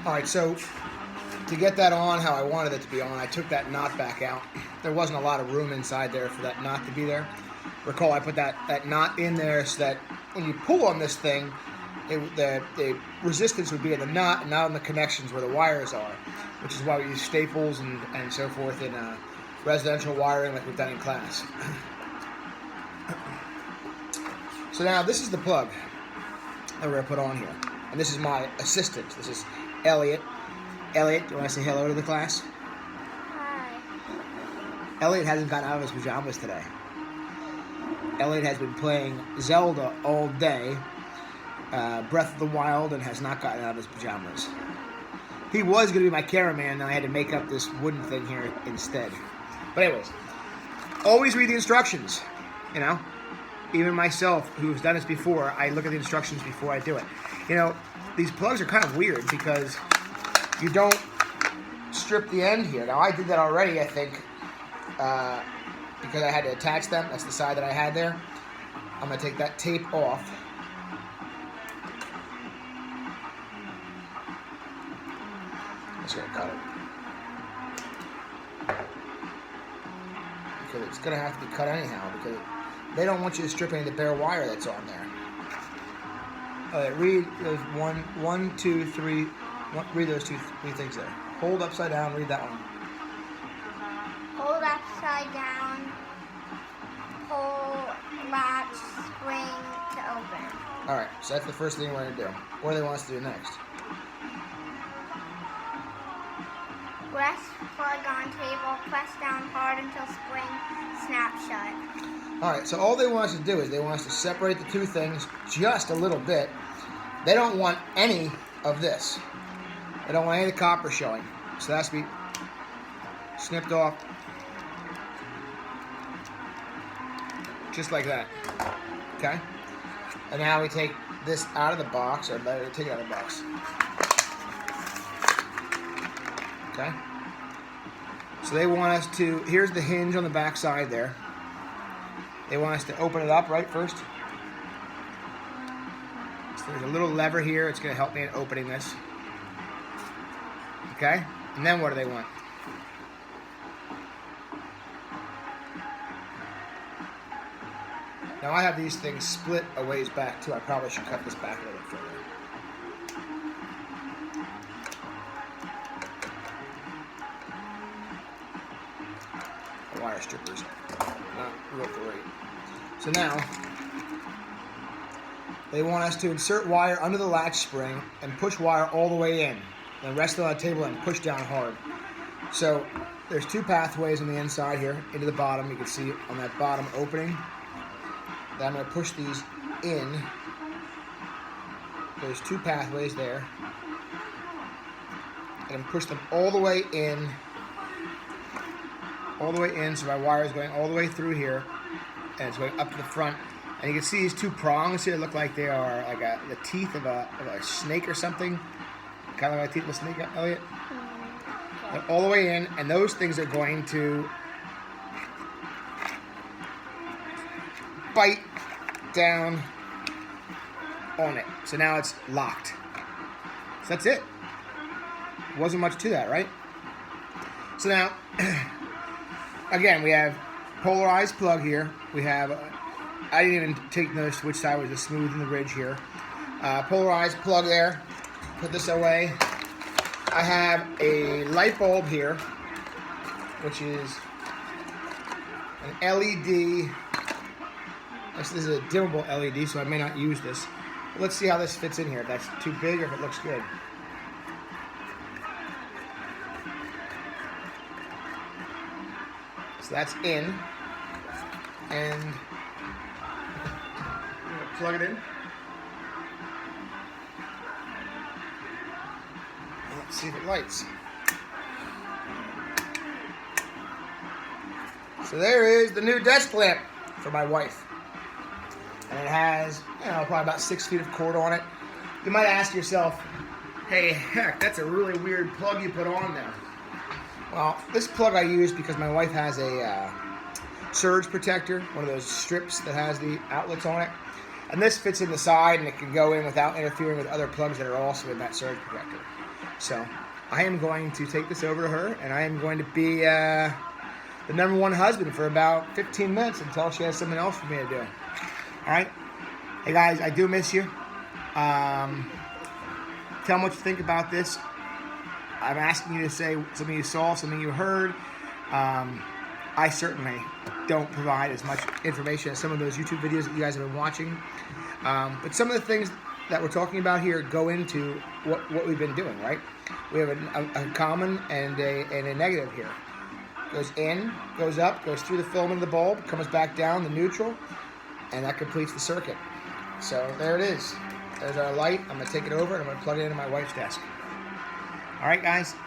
All right, so to get that on how I wanted it to be on, I took that knot back out. There wasn't a lot of room inside there for that knot to be there. Recall I put that knot in there so that when you pull on this thing, the resistance would be in the knot and not on the connections where the wires are, which is why we use staples and so forth in residential wiring like we've done in class. So now this is the plug that we're going to put on here. And this is my assistant. This is Elliot. Elliot, do you want to say hello to the class? Hi. Elliot hasn't gotten out of his pajamas today. Elliot has been playing Zelda all day, Breath of the Wild, and has not gotten out of his pajamas. He was going to be my cameraman, and I had to make up this wooden thing here instead. But anyways, always read the instructions, you know? Even myself, who's done this before, I look at the instructions before I do it. You know, these plugs are kind of weird because you don't strip the end here. Now, I did that already, I think, because I had to attach them. That's the side that I had there. I'm going to take that tape off. I'm just going to cut it. Because it's going to have to be cut anyhow, because they don't want you to strip any of the bare wire that's on there. All right, read those one, two, three. Read those three things there. Hold upside down. Read that one. Hold upside down. Pull latch spring to open. All right, so that's the first thing we're going to do. What do they want us to do next? Rest plug on table. Press down hard until spring snaps shut. All right, so all they want us to do is they want us to separate the two things just a little bit. They don't want any of this. They don't want any of the copper showing. So that has to be snipped off. Just like that. Okay? And now we take this out of the box, or better, take it out of the box. Okay? So they want us to, here's the hinge on the back side there. They want us to open it up, right, first. So there's a little lever here. It's going to help me in opening this. Okay? And then what do they want? Now I have these things split a ways back too. I probably should cut this back a little bit further. The wire strippers, not real great. So now, they want us to insert wire under the latch spring and push wire all the way in. Then rest it on the table and push down hard. So there's two pathways on the inside here into the bottom. You can see on that bottom opening. Then I'm going to push these in. There's two pathways there. And push them all the way in. All the way in, so my wire is going all the way through here. And it's going up to the front. And you can see these two prongs here look like they are like the teeth of a snake or something. Kind of like the teeth of a snake, Elliot? They're all the way in, and those things are going to bite down on it. So now it's locked. So that's it. Wasn't much to that, right? So now, again, we have polarized plug here. We have, I didn't even take notice which side was the smooth and the ridge here. Polarized plug there. Put this away. I have a light bulb here, which is an LED. This is a dimmable LED, so I may not use this. But let's see how this fits in here. If that's too big or if it looks good. So that's in. And I'm going to plug it in. Let's see if it lights. So there is the new desk lamp for my wife. And it has, probably about 6 feet of cord on it. You might ask yourself, hey, heck, that's a really weird plug you put on there. Well, this plug I use because my wife has a surge protector, one of those strips that has the outlets on it. And this fits in the side, and it can go in without interfering with other plugs that are also in that surge protector. So I am going to take this over to her, and I am going to be the number one husband for about 15 minutes until she has something else for me to do. All right? Hey, guys, I do miss you. Tell me what you think about this. I'm asking you to say something you saw, something you heard. I certainly don't provide as much information as some of those YouTube videos that you guys have been watching. But some of the things that we're talking about here go into what we've been doing, right? We have a common and a negative here. Goes in, goes up, goes through the filament of the bulb, comes back down, the neutral, and that completes the circuit. So there it is. There's our light. I'm going to take it over and I'm going to plug it into my wife's desk. All right, guys.